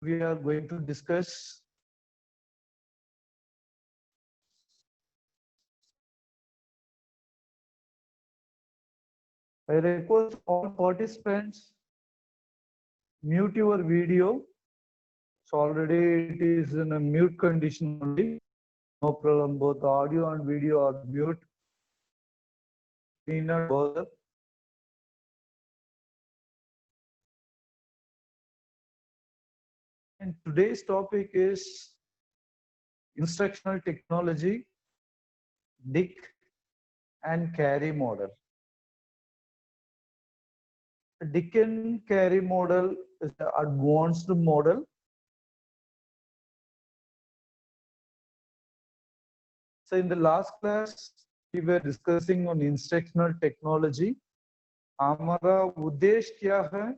we are going to discuss I request all participants mute your video. So already it is in a mute condition only. No problem. Both audio and video are mute. Need not bother. And today's topic is instructional technology, DIC and carry model. The DIC and carry model is an advanced model. So in the last class, we were discussing on instructional technology. हमारा उद्देश्य क्या है?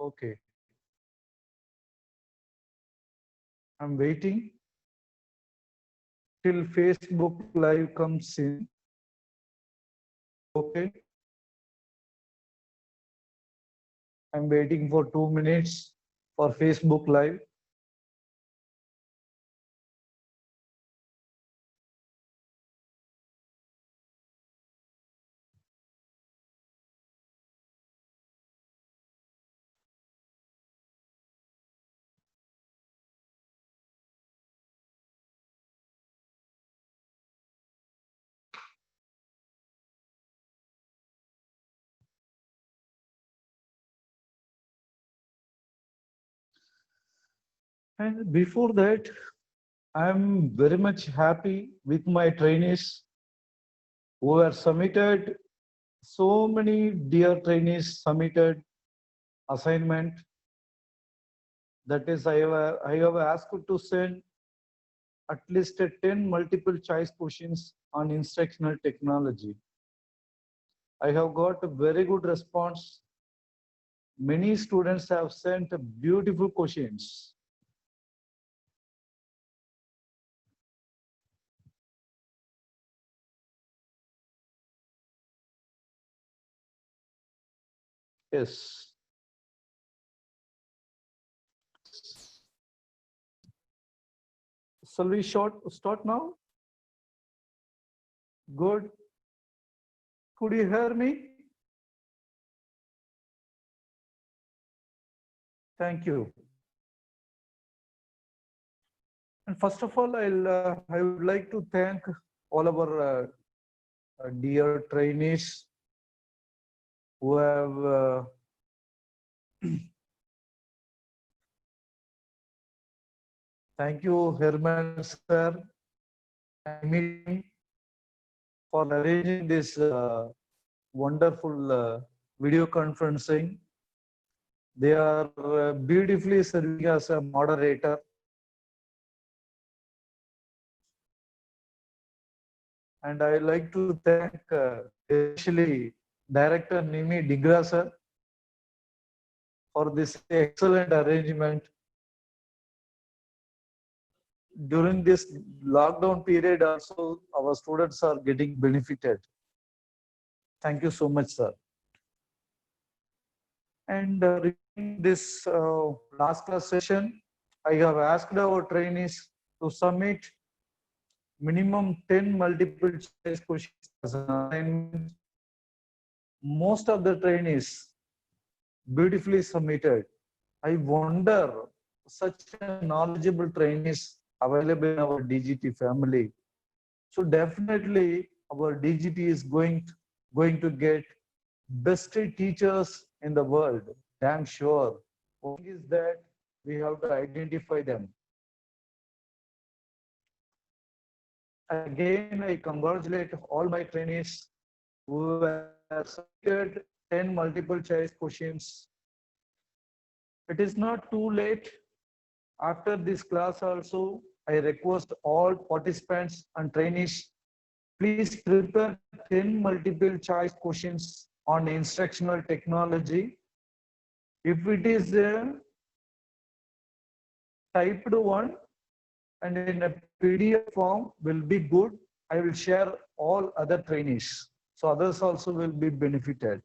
Okay, I'm waiting till Facebook Live comes in. Okay, I'm waiting for 2 minutes for Facebook Live. And before that, I'm very much happy with my trainees who have submitted. So many dear trainees submitted assignment. That is, I have asked to send at least 10 multiple choice questions on instructional technology. I have got a very good response. Many students have sent beautiful questions. Yes. Shall we start now? Good. Could you hear me? Thank you. And first of all, I would like to thank all our dear trainees who have thank you, Herman sir and meeting for arranging this wonderful video conferencing. They are beautifully serving as a moderator. And I like to thank especially Director Nimi Digra sir for this excellent arrangement. During this lockdown period also, our students are getting benefited. Thank you so much, sir. And regarding this last class session, I have asked our trainees to submit minimum 10 multiple choice questions as an assignment. Most of the trainees beautifully submitted. I wonder such knowledgeable trainees available in our DGT family. So definitely our DGT is going to get best teachers in the world. Damn sure. One thing is that we have to identify them. Again, I congratulate all my trainees who have submitted 10 multiple choice questions. It is not too late. After this class also, I request all participants and trainees, please prepare 10 multiple choice questions on instructional technology. If it is a typed one and in a PDF form will be good. I will share all other trainees. So others also will be benefited.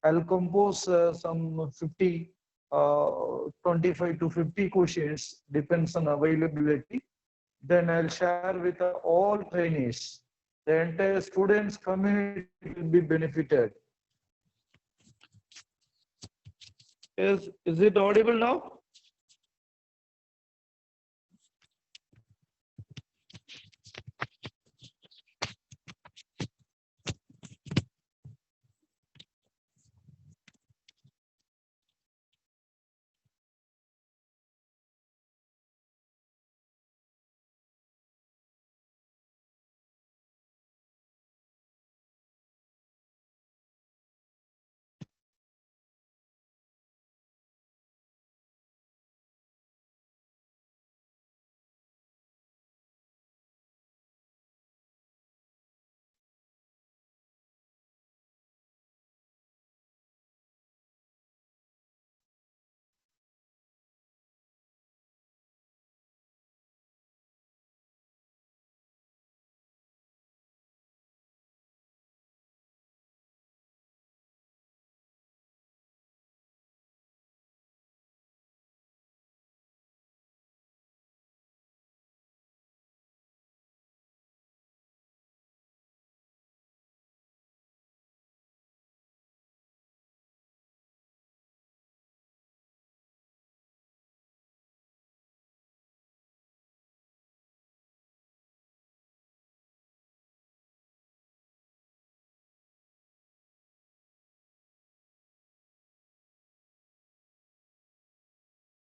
I'll compose some 50, 25 to 50 questions, depends on availability. Then I'll share with all trainees. The entire students community will be benefited. Is it audible now?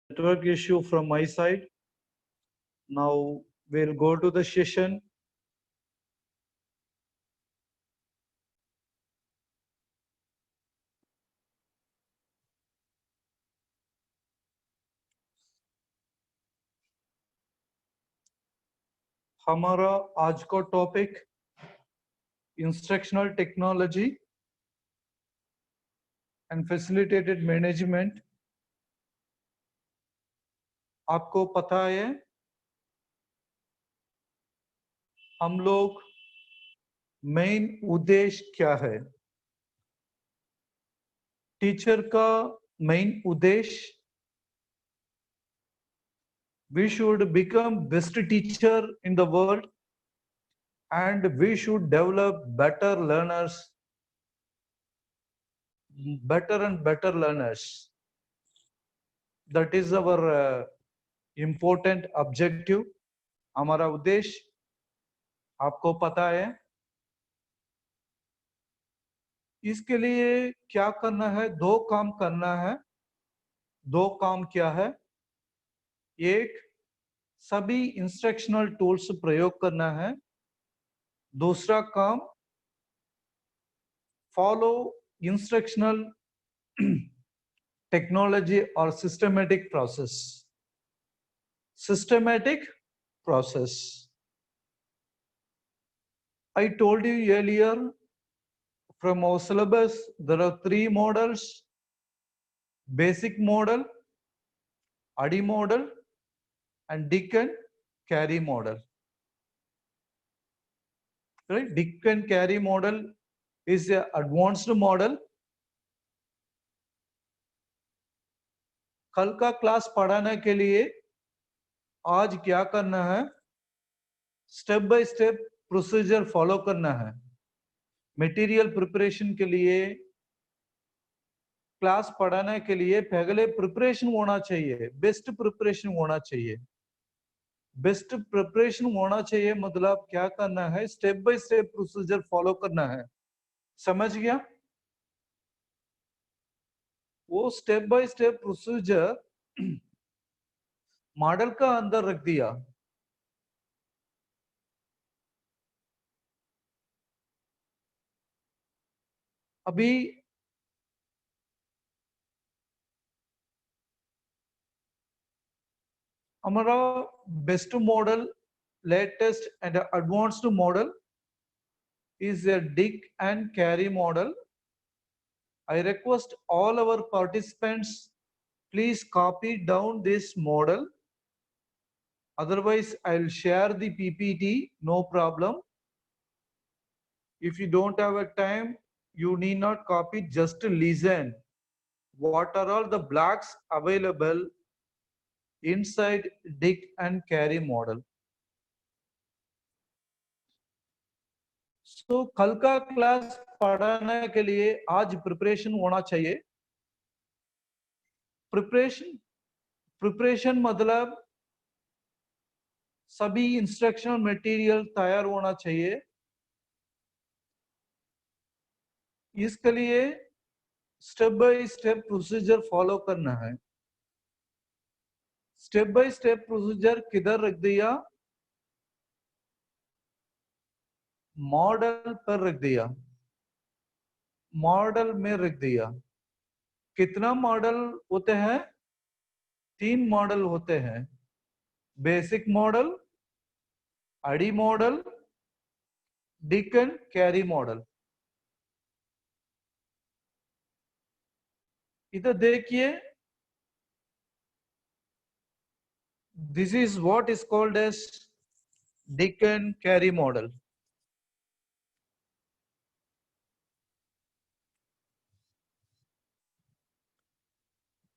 Network issue from my side. Now we'll go to the session. हमारा आज का topic instructional technology and facilitated management. आपको पता है हम लोग main उद्देश्य क्या है? टीचर का मेन उद्देश्य we should become best teacher in the world and we should develop better learners, better and better learners. That is our important objective. हमारा उद्देश्य आपको पता है। इसके लिए क्या करना है? दो काम करना है। दो काम क्या है? एक, सभी इंस्ट्रक्शनल टूल्स प्रयोग करना है। दूसरा काम, फॉलो इंस्ट्रक्शनल टेक्नोलॉजी और systematic process. Systematic process. I told you earlier from our syllabus there are three models: basic model, ADDIE model, and Dick and Carey model. Right? Dick and Carey model is an advanced model. कल का class पढ़ाने के लिए आज क्या करना है? Step by step procedure follow करना है। मटेरियल प्रिपरेशन के लिए, क्लास पढ़ाने के लिए पहले प्रिपरेशन होना चाहिए, बेस्ट प्रिपरेशन होना चाहिए। बेस्ट प्रिपरेशन होना चाहिए मतलब क्या करना है? Step by step procedure follow करना है। समझ गया? वो step by step procedure model का अंदर रख दिया। अभी हमारा best model, latest and advanced model is a Dick and Carey model. I request all our participants, please copy down this model. Otherwise, I'll share the PPT, no problem. If you don't have a time, you need not copy, just listen. What are all the blocks available inside dig and carry model? So कल का class पढ़ाने के लिए आज preparation होना चाहिए. Preparation मतलब सभी इंस्ट्रक्शनल मटेरियल तैयार होना चाहिए. इसके लिए step by step procedure follow करना है. स्टेप बाय स्टेप प्रोसीजर किधर रख दिया? मॉडल पर रख दिया. मॉडल में रख दिया. कितना मॉडल होते हैं? 3 मॉडल होते हैं. बेसिक मॉडल, अडी model, Dick and carry model. इधर देखिए, this is what is called as dig and carry model.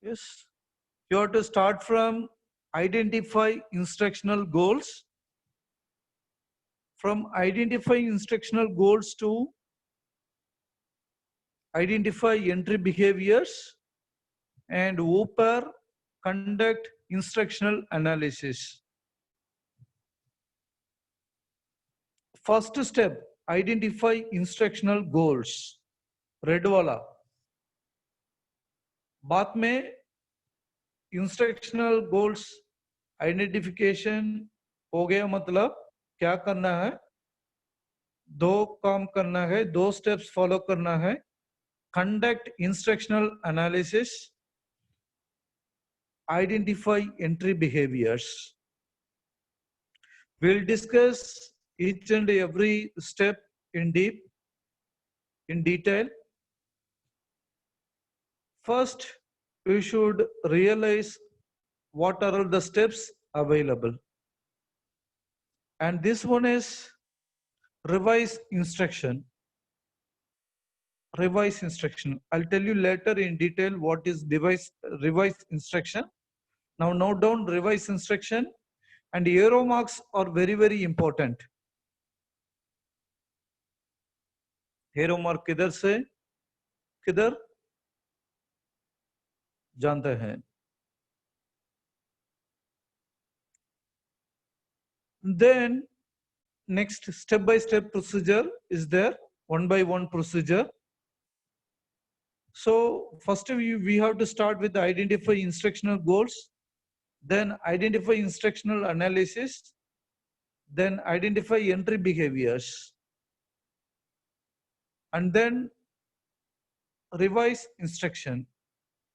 Yes, you have to start from identify instructional goals. From identifying instructional goals to identify entry behaviors and ऊपर conduct instructional analysis. First step, identify instructional goals. Red वाला. बाद में instructional goals identification हो गया. मतलब क्या करना है? 2 काम करना है, 2 स्टेप्स फॉलो करना है. Conduct instructional analysis, identify entry behaviors. We'll discuss each and every step in detail. First, we should realize what are all the steps available. And this one is revise instruction. Revise instruction. I'll tell you later in detail what is revise instruction. Now note down revise instruction, and arrow marks are very, very important. Arrow mark किधर से किधर जानते हैं? Then next step by step procedure is there, one by one procedure. So first we have to start with identify instructional goals, then identify instructional analysis, then identify entry behaviors, and then revise instruction.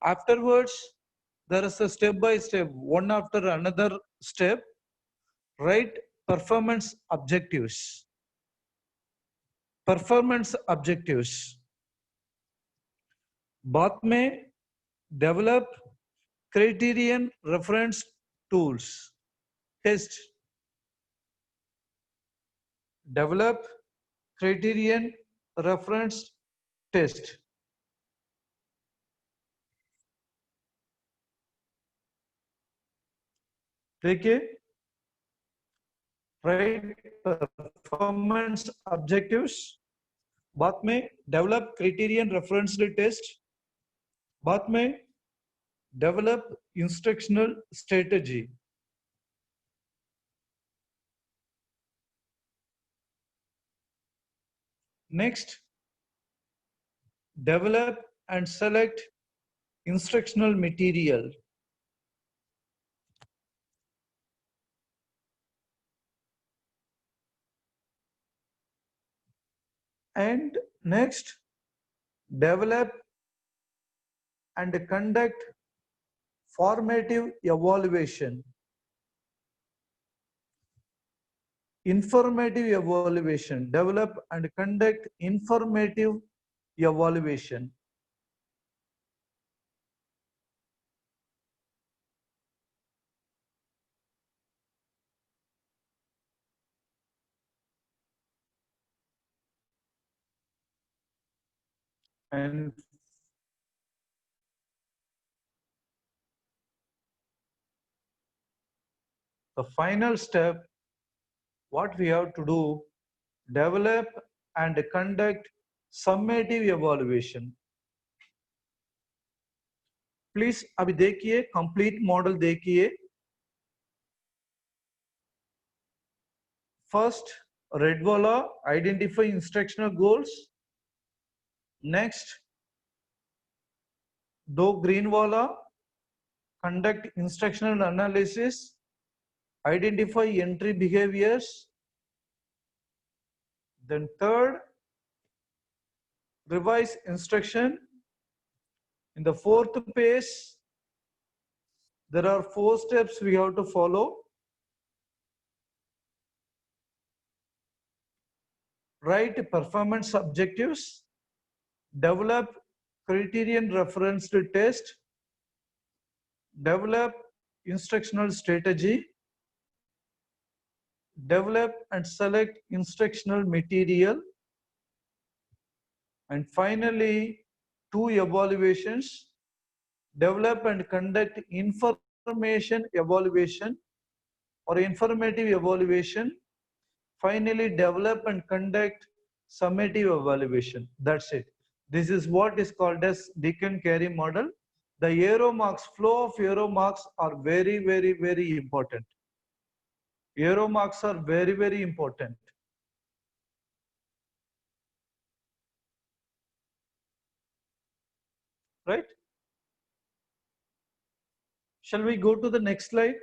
Afterwards, there is a step by step, one after another step, write performance objectives. Performance objectives. बाद में develop criterion reference tools. Test. Develop criterion reference test. देखिए, write performance objectives. बाद में develop criterion reference test. बाद में develop instructional strategy. Next, develop and select instructional material. And next, develop and conduct formative evaluation. Informative evaluation. Develop and conduct informative evaluation. And the final step, what we have to do, develop and conduct summative evaluation. Please अभी देखिए, complete model देखिए. First red वाला, identify instructional goals. Next दो green वाला, conduct instructional analysis, identify entry behaviours. Then third, revise instruction. In the fourth page, there are 4 steps we have to follow. Write performance objectives, develop criterion referenced test, develop instructional strategy, develop and select instructional material, and finally 2 evaluations, develop and conduct information evaluation or informative evaluation. Finally, develop and conduct summative evaluation. That's it. This is what is called as Deacon Carey model. The arrow marks, flow of arrow marks are very, very, very important. Arrow marks are very, very important. Right? Shall we go to the next slide?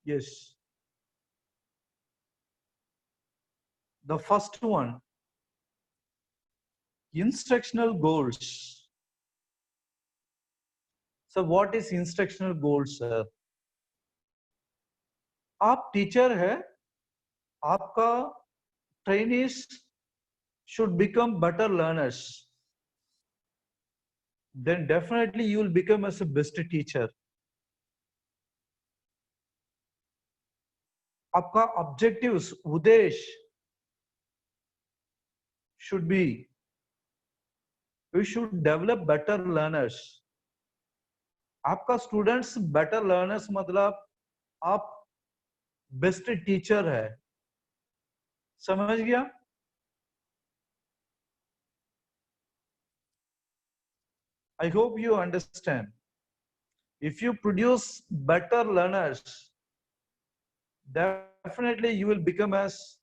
Yes. The first one, instructional goals. So what is instructional goals, sir? आप teacher है, आपका trainees should become better learners. Then definitely you will become as a best teacher. आपका objectives, उद्देश्य should be, we should develop better learners. आपका students better learners मतलब आप best teacher है. समझ गया? I hope you understand. If you produce better learners, definitely you will become as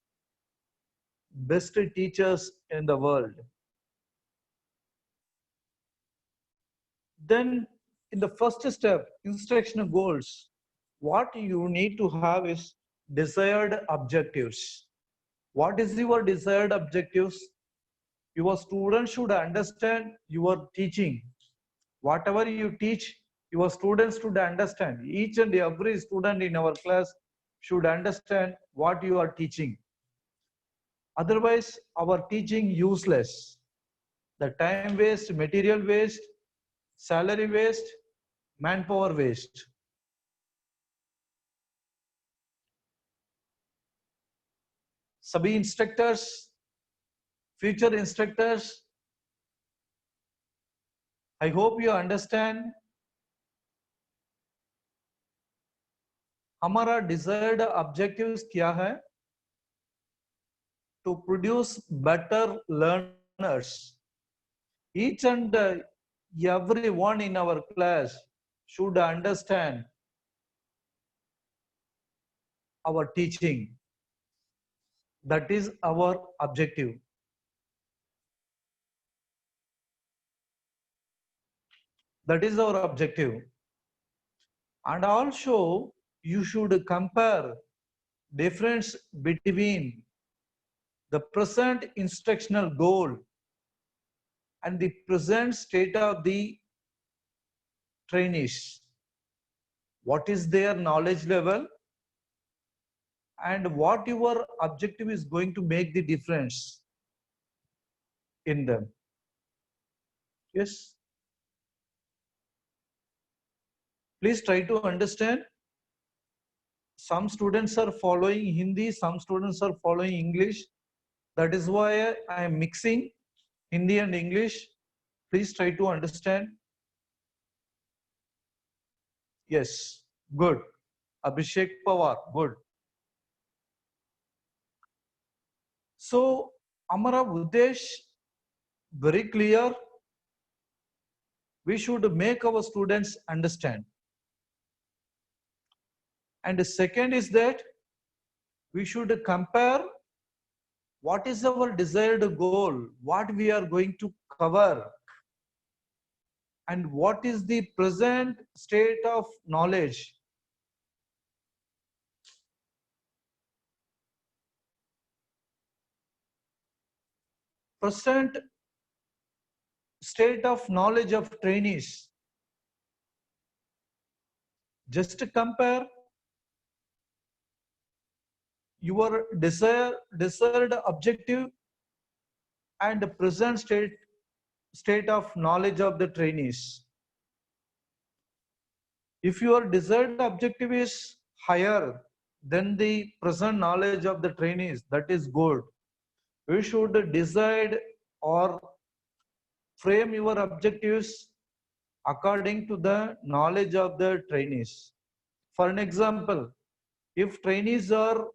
best teachers in the world. Then in the first step, instructional goals, what you need to have is desired objectives. What is your desired objectives? Your students should understand your teaching. Whatever you teach, your students should understand. Each and every student in our class should understand what you are teaching. Otherwise, our teaching useless. The time waste, material waste, salary waste, manpower waste. सभी instructors, future instructors, I hope you understand. हमारा desired objectives क्या है? To produce better learners. Each and everyone in our class should understand our teaching. That is our objective. That is our objective. And also, you should compare difference between the present instructional goal and the present state of the trainees. What is their knowledge level and what your objective is going to make the difference in them. Yes. Please try to understand. Some students are following Hindi, some students are following English. That is why I am mixing Hindi and English. Please try to understand. Yes, good. Abhishek Pawar, good. So, Amara Udesh, very clear. We should make our students understand. And the second is that we should compare what is our desired goal, what we are going to cover, and what is the present state of knowledge. Present state of knowledge of trainees. Just to compare your desired objective and the present state of knowledge of the trainees. If your desired objective is higher than the present knowledge of the trainees, that is good. You should decide or frame your objectives according to the knowledge of the trainees. For an example, if trainees are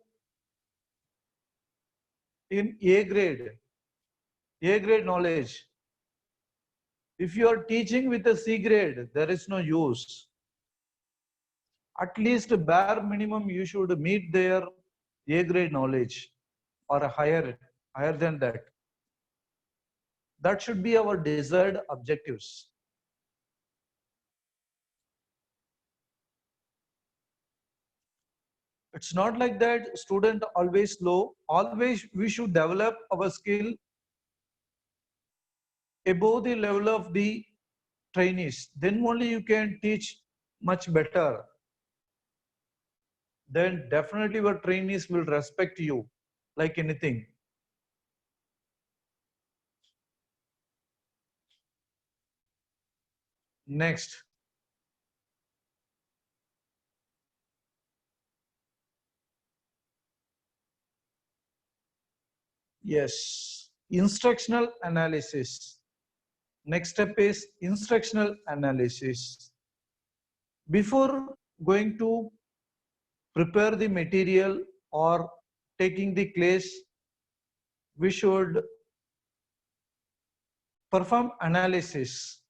in A grade knowledge, if you are teaching with a C grade, there is no use. At least bare minimum you should meet their A grade knowledge or higher than that. That should be our desired objectives. It's not like that student always low. Always we should develop our skill above the level of the trainees. Then only you can teach much better. Then definitely your trainees will respect you like anything. Next. Yes, instructional analysis. Next step is instructional analysis. Before going to prepare the material or taking the class, we should perform analysis.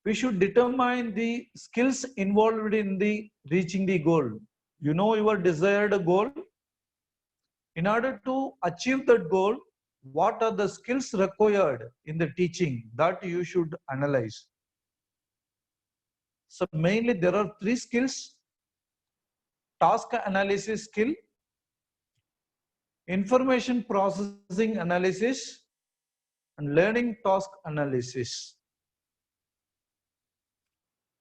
We should determine the skills involved in the reaching the goal. You know your desired goal. In order to achieve that goal, what are the skills required in the teaching that you should analyze? So mainly there are 3 skills: task analysis skill, information processing analysis, and learning task analysis.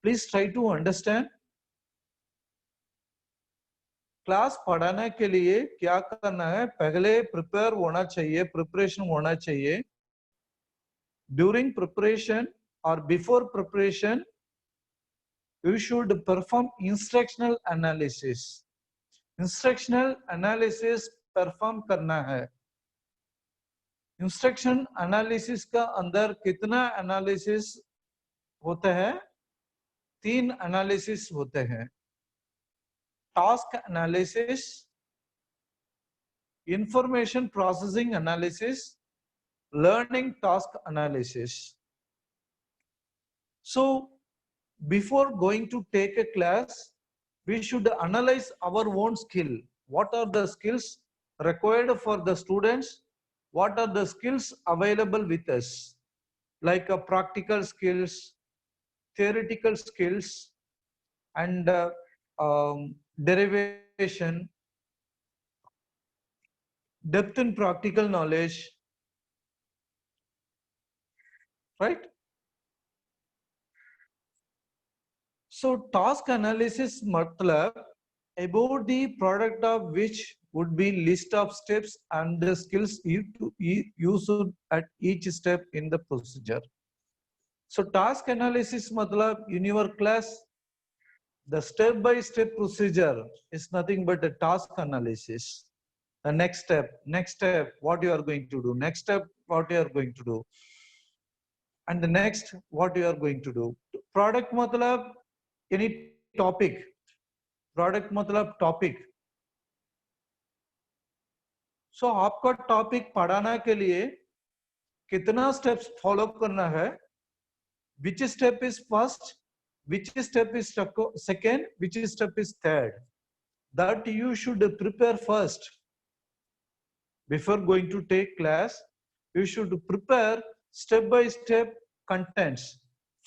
Please try to understand. Class पढ़ाने के लिए क्या करना है, पहले prepare होना चाहिए, preparation होना चाहिए. During preparation or before preparation, you should perform instructional analysis. Instructional analysis perform करना है. इंस्ट्रक्शन एनालिसिस का अंदर कितना एनालिसिस होता है? 3 एनालिसिस होते हैं. Task analysis, information processing analysis, learning task analysis. So before going to take a class, we should analyze our own skill. What are the skills required for the students? What are the skills available with us? Like practical skills, theoretical skills, and derivation, depth in practical knowledge, right? So task analysis matlab about the product of which would be list of steps and the skills used at each step in the procedure. So task analysis matlab in your class, the step-by-step procedure is nothing but a task analysis. The next step, what you are going to do, next step, what you are going to do, and the next, what you are going to do. Product matlab any topic, product matlab topic. So आपका topic पढ़ाना के लिए कितना steps follow करना है, which step is first, which step is second, which step is third, that you should prepare first. Before going to take class, you should prepare step by step contents.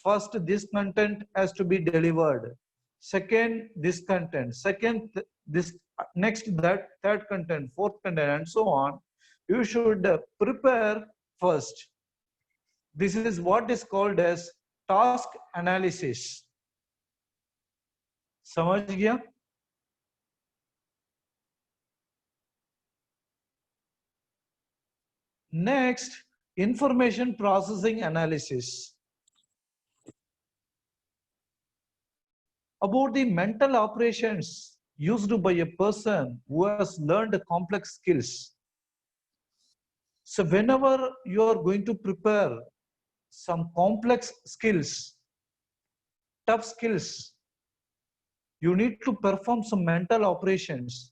First, this content has to be delivered. Second, this content. Second, this next, that third content, fourth content, and so on. You should prepare first. This is what is called as task analysis. समझ गया? Next, information processing analysis. About the mental operations used by a person who has learned complex skills. So whenever you are going to prepare some complex skills, tough skills, you need to perform some mental operations.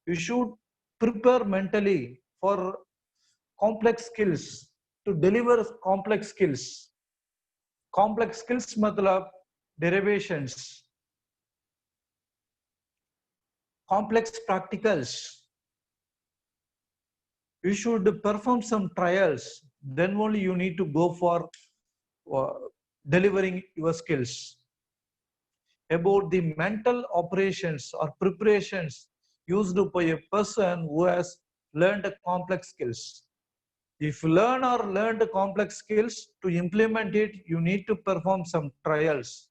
You should prepare mentally for complex skills, to deliver complex skills. Complex skills matlab derivations, complex practicals. You should perform some trials, then only you need to go for delivering your skills. About the mental operations or preparations used by a person who has learned complex skills. If you learn or learned complex skills, to implement it, you need to perform some trials.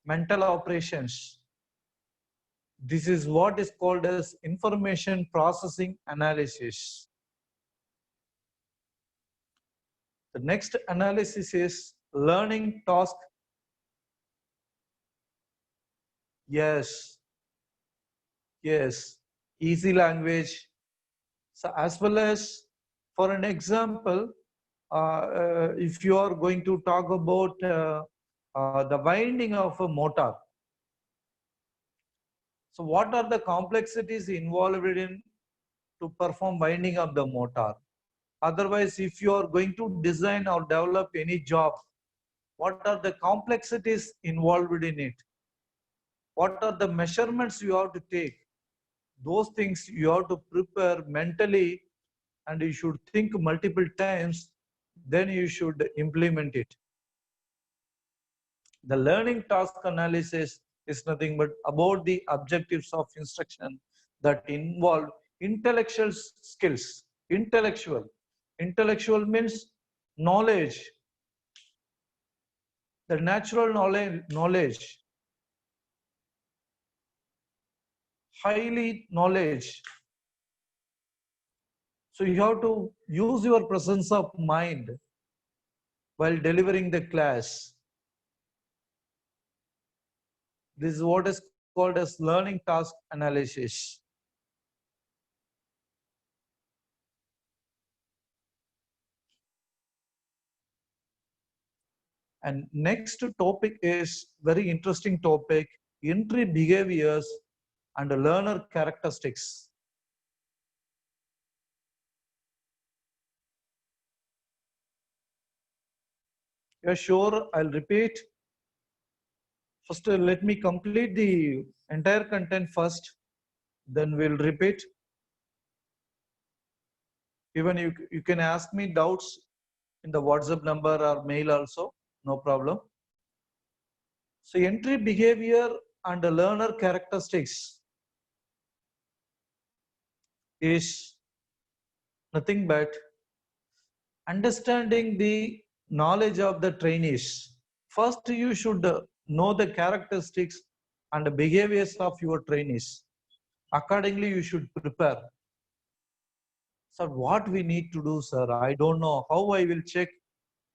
Mental operations. This is what is called as information processing analysis. The next analysis is learning task. Yes, easy language. So as well as, for an example, if you are going to talk about the winding of a motor. So what are the complexities involved in to perform winding of the motor? Otherwise, if you are going to design or develop any job, what are the complexities involved in it? What are the measurements you have to take? Those things you have to prepare mentally, and you should think multiple times, then you should implement it. The learning task analysis is nothing but about the objectives of instruction that involve intellectual skills. Intellectual means knowledge, the natural knowledge, highly knowledge. So you have to use your presence of mind while delivering the class. This is what is called as learning task analysis. And next topic is very interesting topic, entry behaviors and learner characteristics. Yeah, sure, I'll repeat. First, let me complete the entire content first, then we'll repeat. Even you can ask me doubts in the WhatsApp number or mail also, no problem. So entry behavior and the learner characteristics is nothing but understanding the knowledge of the trainees. First, you should know the characteristics and the behaviors of your trainees. Accordingly, you should prepare. So what we need to do, sir? I don't know how I will check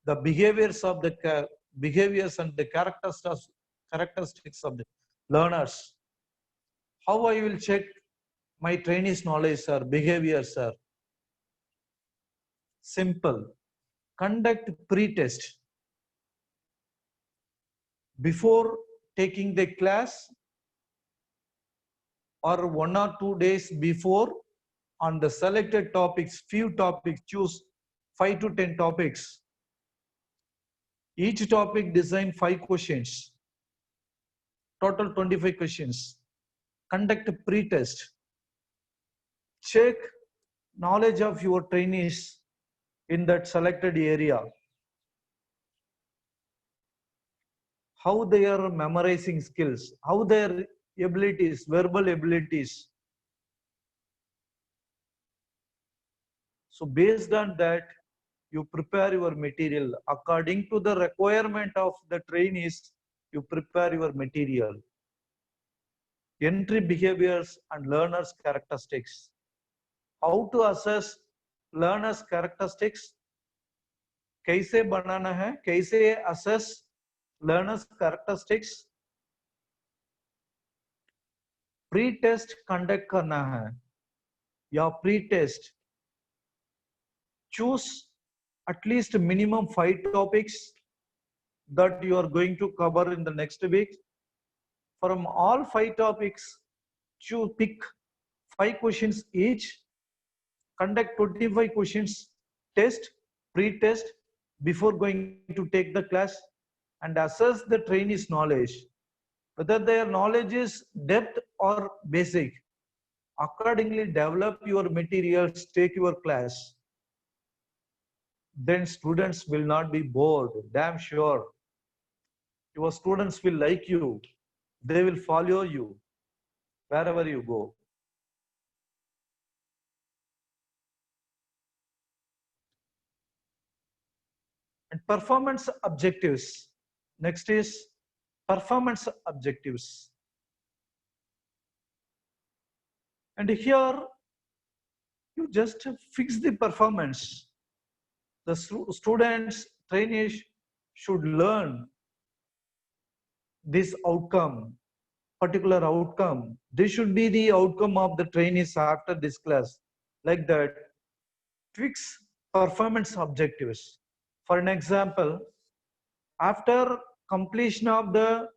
the behaviors of the behaviors and the characteristics of the learners. How I will check my trainees' knowledge, sir, behavior, sir? Simple. Conduct pre-test before taking the class, or 1 or 2 days before, on the selected topics, few topics, choose 5 to 10 topics. Each topic design 5 questions, total 25 questions. Conduct pre-test. Check knowledge of your trainees in that selected area. How they are memorizing skills, how their abilities, verbal abilities. So based on that, you prepare your material according to the requirement of the trainees. You prepare your material. Entry behaviors and learners characteristics. How to assess learners characteristics? कैसे बनाना है, कैसे assess learners characteristics? Pre-test conduct करना है या pre-test choose at least minimum 5 topics that you are going to cover in the next week. From all 5 topics, pick 5 questions each. Conduct 25 questions test, pre-test, before going to take the class, and assess the trainees' knowledge, whether their knowledge is depth or basic. Accordingly, develop your materials, take your class. Then students will not be bored, damn sure. Your students will like you. They will follow you wherever you go. And performance objectives. Next is performance objectives. And here you just fix the performance. The students, trainees should learn this outcome, particular outcome. This should be the outcome of the trainees after this class. Like that, fix performance objectives. For an example, after completion of the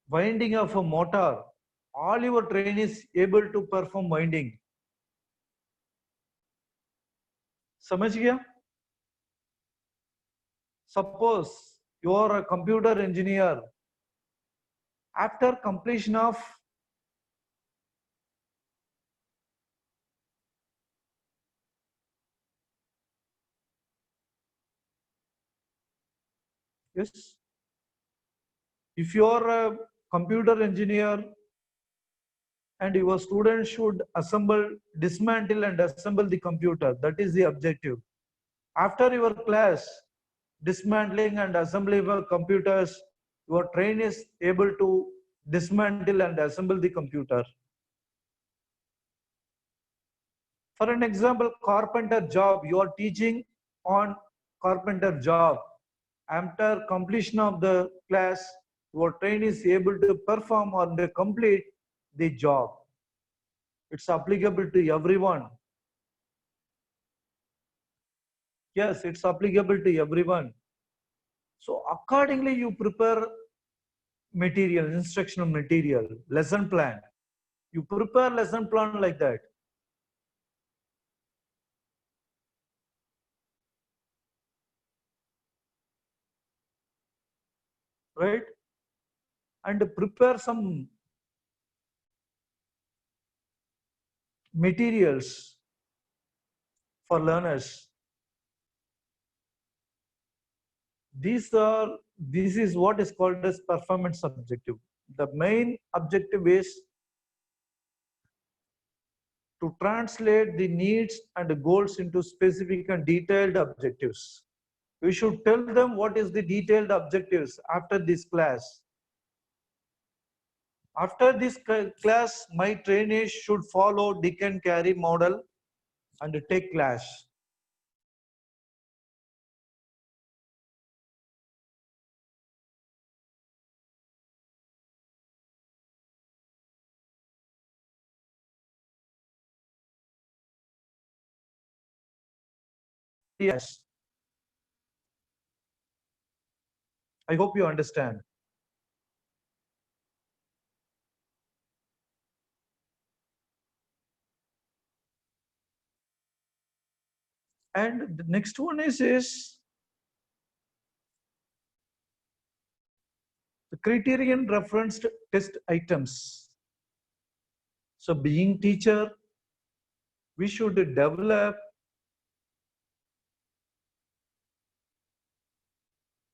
winding of a motor, all your trainees able to perform winding. समझ गया? Suppose you are a computer engineer. After completion of yes, if you are a computer engineer and your students should assemble, dismantle and assemble the computer, that is the objective. After your class, dismantling and assembly of computers, your train is able to dismantle and assemble the computer. For an example, carpenter job, you are teaching on carpenter job. After completion of the class, your train is able to perform or complete the job. It's applicable to everyone. Yes, it's applicable to everyone. So accordingly, you prepare material, instructional material, lesson plan. You prepare lesson plan like that. Right? And prepare some materials for learners. This is what is called as performance objective. The main objective is to translate the needs and goals into specific and detailed objectives. We should tell them what is the detailed objectives after this class. After this class, my trainees should follow Dick and Carey model and take class. Yes. I hope you understand. And the next one is the criterion referenced test items. So being teacher, we should develop,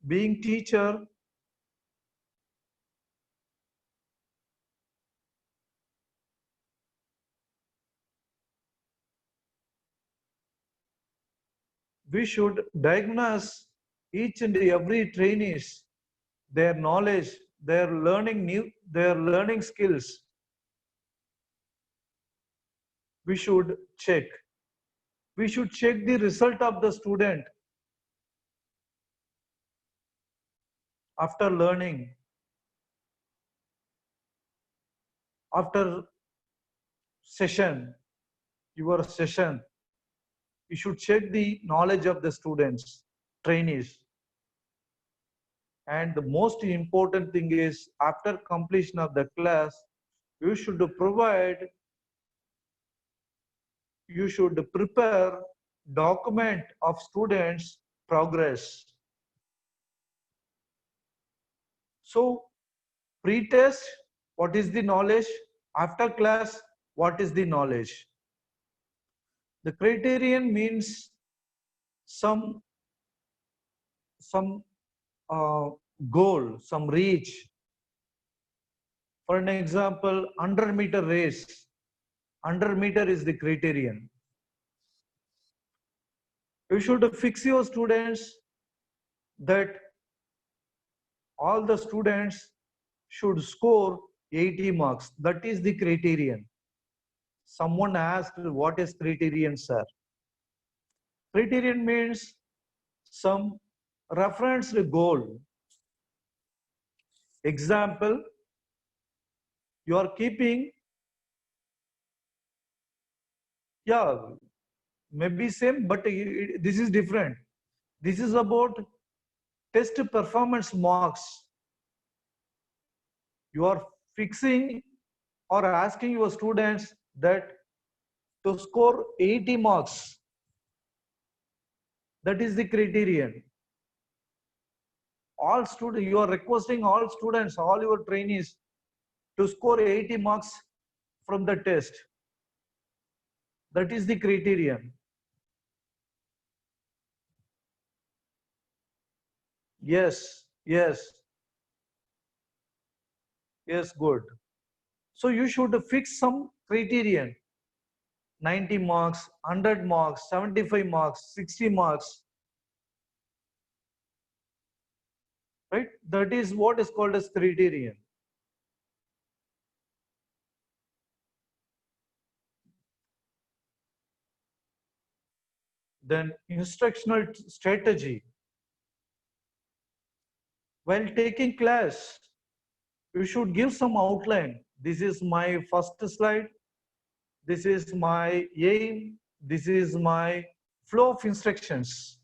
being teacher, we should diagnose each and every trainees, their knowledge, their learning skills. We should check. We should check the result of the student after learning, after session, your session. You should check the knowledge of the students, trainees. And the most important thing is after completion of the class, you should provide, you should prepare document of students' progress. So pre-test, what is the knowledge? After class, what is the knowledge? The criterion means some goal, some reach. For an example, 100-meter race. 100-meter is the criterion. You should fix your students that all the students should score 80 marks. That is the criterion. Someone asked, what is criterion, sir? Criterion means some reference goal. Example, you are keeping, yeah, maybe same, but this is different. This is about test performance marks. You are fixing or asking your students that to score 80 marks. That is the criterion. All students, you are requesting all students, all your trainees to score 80 marks from the test. That is the criterion. Yes, yes, yes, good. So you should fix some criterion. 90 marks, 100 marks, 75 marks, 60 marks. Right? That is what is called as criterion. Then instructional strategy. While taking class, you should give some outline. This is my first slide. This is my aim. This is my flow of instructions.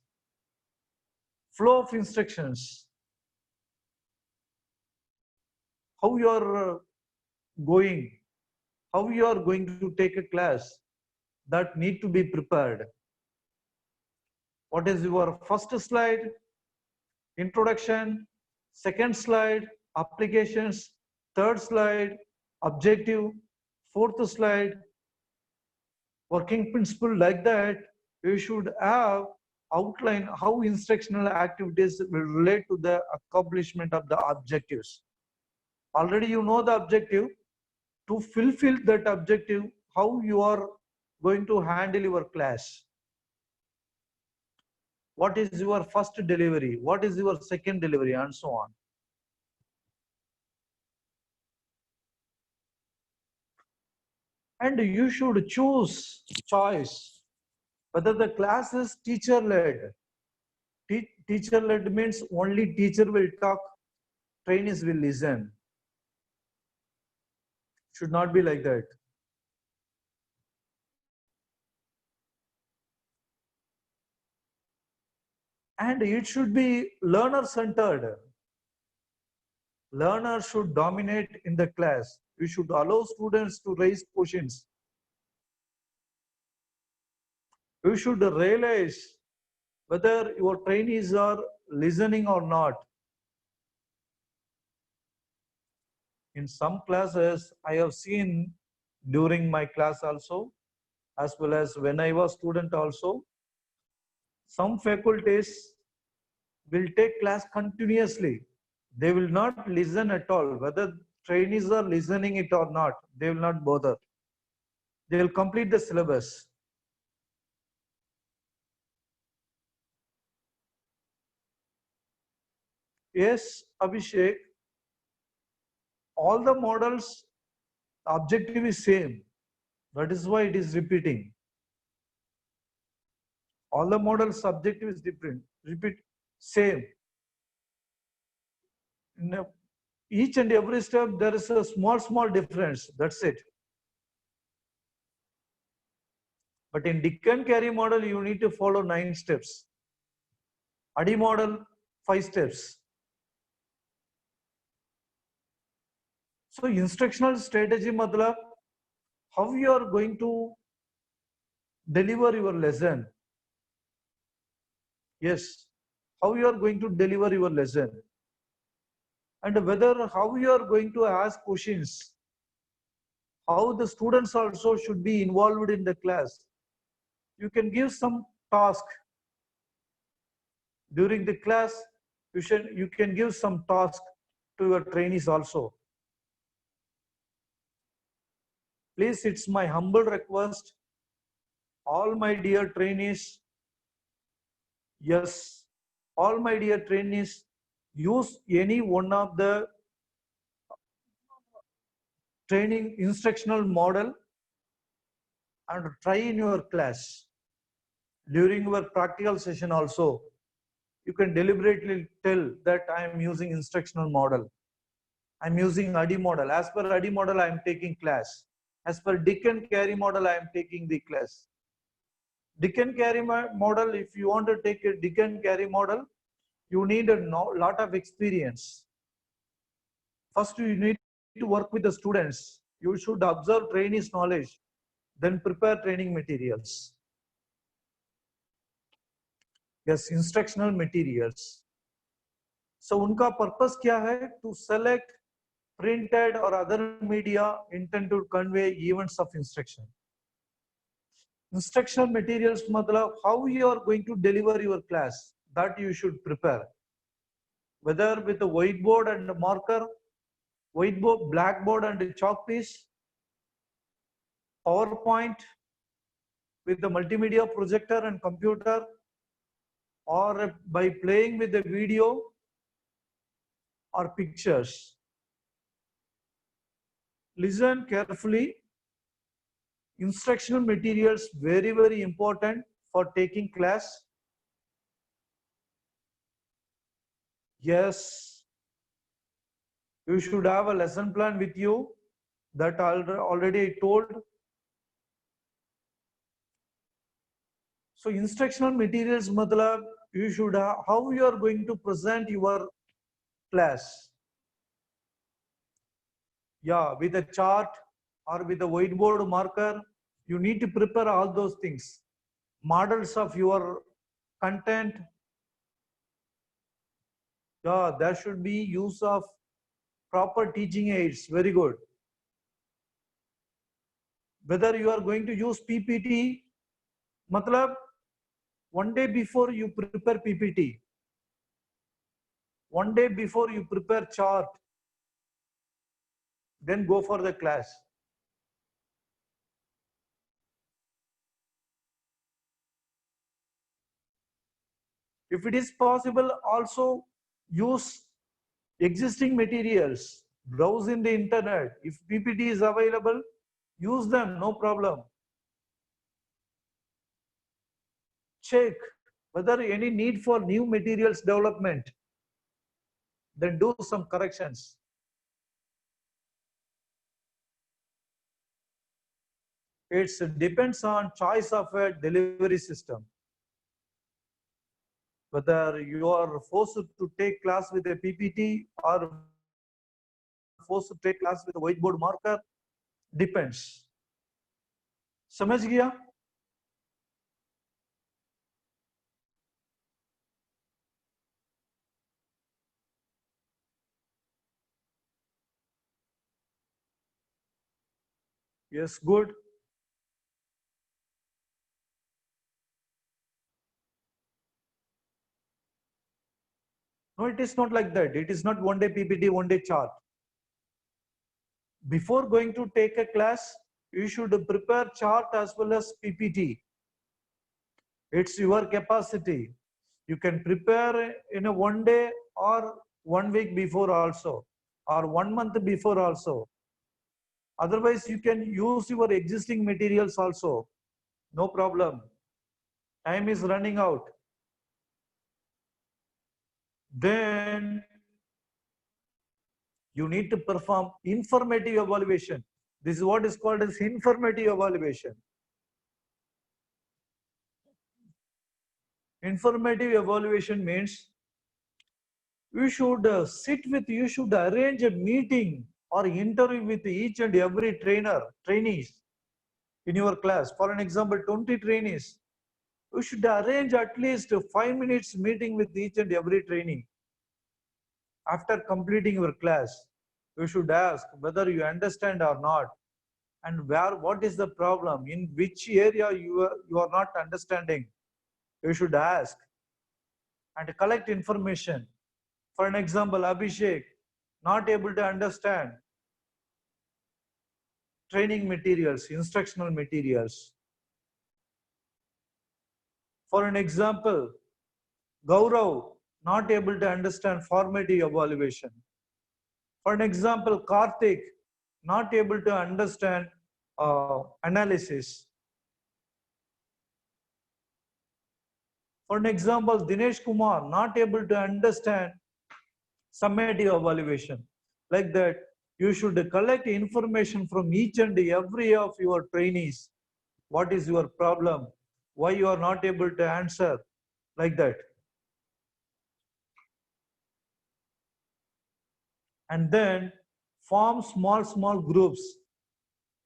Flow of instructions. How you are going, how you are going to take a class, that need to be prepared. What is your first slide? Introduction. Second slide, applications. Third slide, objective. Fourth slide, working principle. Like that, you should have outline how instructional activities will relate to the accomplishment of the objectives. Already you know the objective. To fulfill that objective, how you are going to handle your class. What is your first delivery? What is your second delivery? And so on. And you should choice whether the class is teacher-led. Teacher-led means only teacher will talk, trainees will listen. Should not be like that. And it should be learner centered. Learner should dominate in the class. You should allow students to raise questions. You should realize whether your trainees are listening or not. In some classes, I have seen during my class also, as well as when I was student also, some faculties will take class continuously. They will not listen at all. Whether trainees are listening it or not, they will not bother. They will complete the syllabus. Yes, Abhishek, all the models, objective is same. That is why it is repeating. All the models objective is different. Repeat, same. In each and every step, there is a small difference. That's it. But in Dick and Carey model, you need to follow 9 steps. ADDIE model, 5 steps. So instructional strategy matlab, how you are going to deliver your lesson. Yes, how you are going to deliver your lesson. And whether how you are going to ask questions. How the students also should be involved in the class. You can give some task. During the class, you can give some task to your trainees also. Please, it's my humble request, all my dear trainees, yes, all my dear trainees, use any one of the training instructional model and try in your class. During your practical session also, you can deliberately tell that I am using instructional model. I'm using ADDIE model. As per ADDIE model, I am taking class. As per Dick and Carey model, I am taking the class. Dick and Carey model, if you want to take a Dick and Carey model, you need a lot of experience. First, you need to work with the students. You should observe trainees' knowledge, then prepare training materials. Yes, instructional materials. So, उनका purpose क्या है? To select printed or other media intended to convey events of instruction. Instructional materials matlab how you are going to deliver your class, that you should prepare. Whether with a whiteboard and a marker, whiteboard, blackboard and a chalk piece, PowerPoint with the multimedia projector and computer, or by playing with the video or pictures. Listen carefully. Instructional materials very important for taking class. Yes, you should have a lesson plan with you, that already I told. So instructional materials matlab you should have, how you are going to present your class. Yeah, with a chart or with a whiteboard marker, you need to prepare all those things. Models of your content. Yeah, there should be use of proper teaching aids. Very good. Whether you are going to use PPT, matlab one day before you prepare PPT. One day before you prepare chart, then go for the class. If it is possible, also use existing materials. Browse in the internet. If PPT is available, use them, no problem. Check whether any need for new materials development. Then do some corrections. It depends on choice of a delivery system. Whether you are forced to take class with a PPT or forced to take class with a whiteboard marker, depends. समझ गया? Yes, good. No, it is not like that. It is not one day PPT, one day chart. Before going to take a class, you should prepare chart as well as PPT. It's your capacity. You can prepare in a one day or 1 week before also, or 1 month before also. Otherwise, you can use your existing materials also. No problem. Time is running out. Then you need to perform informative evaluation. This is what is called as informative evaluation. Informative evaluation means you should you should arrange a meeting or interview with each and every trainees in your class. For an example, 20 trainees. You should arrange at least 5 minutes meeting with each and every trainee. After completing your class, you should ask whether you understand or not, and what is the problem, in which area you are not understanding. You should ask and collect information. For an example, Abhishek, not able to understand training materials, instructional materials. For an example, Gaurav, not able to understand formative evaluation. For an example, Karthik, not able to understand analysis. For an example, Dinesh Kumar, not able to understand summative evaluation. Like that, you should collect information from each and every of your trainees. What is your problem? Why you are not able to answer? Like that. And then form small groups.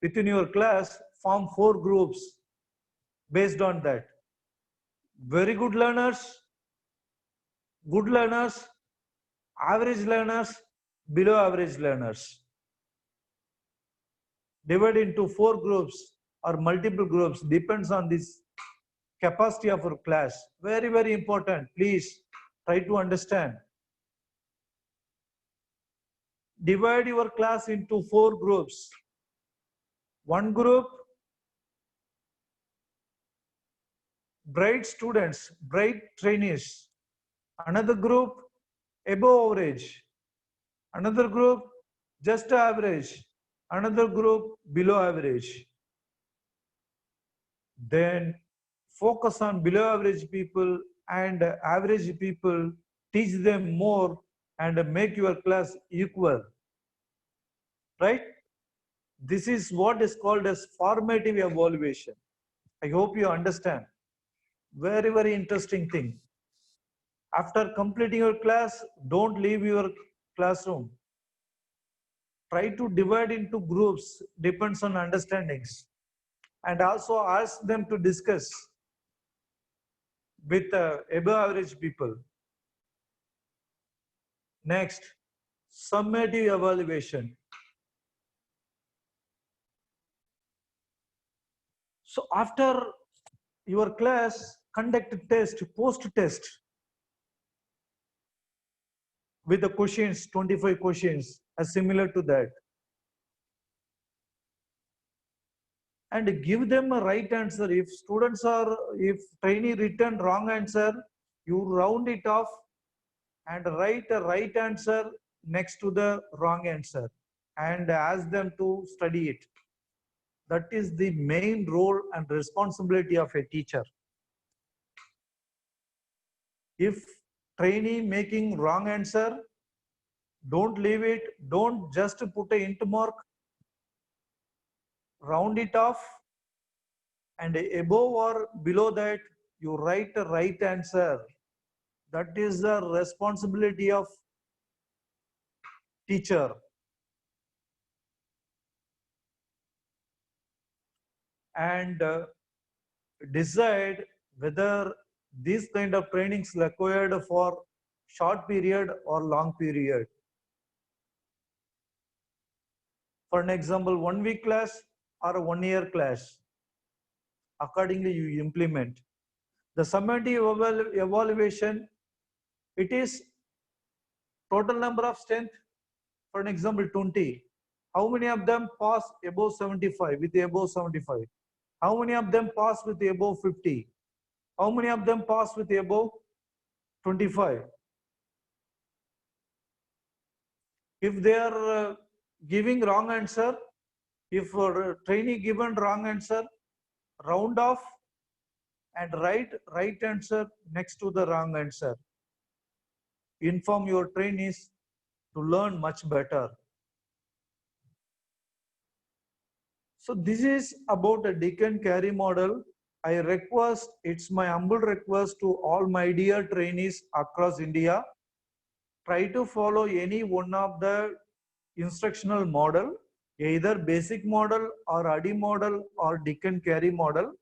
Within your class, form 4 groups based on that. Very good learners, average learners, below average learners. Divide into 4 groups or multiple groups, depends on this capacity of your class. Very, very important. Please try to understand. Divide your class into 4 groups. One group, bright students, bright trainees. Another group, above average. Another group, just average. Another group, below average. Then focus on below average people and average people, teach them more and make your class equal. Right? This is what is called as formative evaluation. I hope you understand. Very, very interesting thing. After completing your class, don't leave your classroom. Try to divide into groups, depends on understandings. And also ask them to discuss with above average people. Next, summative evaluation. So after your class, conduct a test, post test with the questions, 25 questions, as similar to that. And give them a right answer. If trainee written wrong answer, you round it off and write a right answer next to the wrong answer and ask them to study it. That is the main role and responsibility of a teacher. If trainee making wrong answer, don't leave it, don't just put a int mark, round it off, and above or below that, you write a right answer. That is the responsibility of teacher. And decide whether these kind of trainings required for short period or long period. For an example, 1 week class or a 1 year class. Accordingly, you implement. The summative evaluation, it is total number of strength. For an example, 20. How many of them pass above 75 with above 75? How many of them pass with above 50? How many of them pass with above 25? If they are giving wrong answer, if trainee given wrong answer, round off and write right answer next to the wrong answer. Inform your trainees to learn much better. So this is about a Deacon Carey model. I request, it's my humble request to all my dear trainees across India, try to follow any one of the instructional model, either basic model or ADDIE model or Deacon Carey model,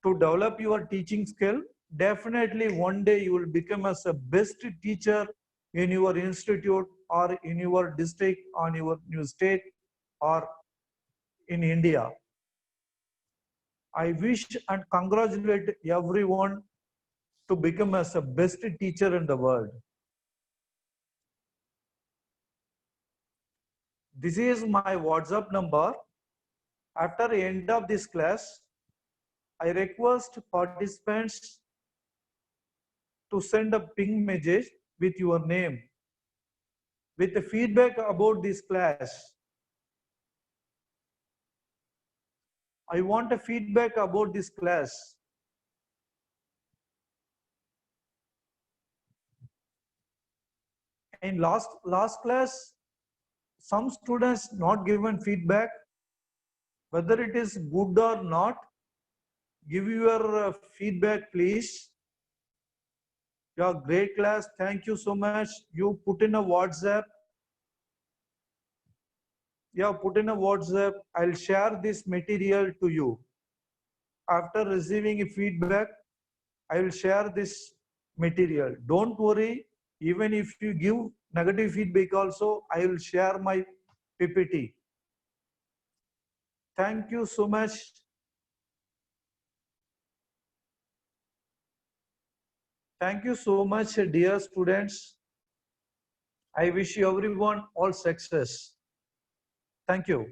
to develop your teaching skill. Definitely one day you will become as a best teacher in your institute or in your district, on your new state or in India. I wish and congratulate everyone to become as a best teacher in the world. This is my WhatsApp number. After the end of this class, I request participants to send a ping message with your name, with the feedback about this class. I want a feedback about this class. In last class, some students not given feedback, whether it is good or not. Give your feedback, please. Your great class. Thank you so much. You put in a WhatsApp. Yeah, put in a WhatsApp. I'll share this material to you. After receiving a feedback, I will share this material. Don't worry. Even if you give negative feedback also, I will share my PPT. Thank you so much. Thank you so much, dear students. I wish you everyone all success. Thank you.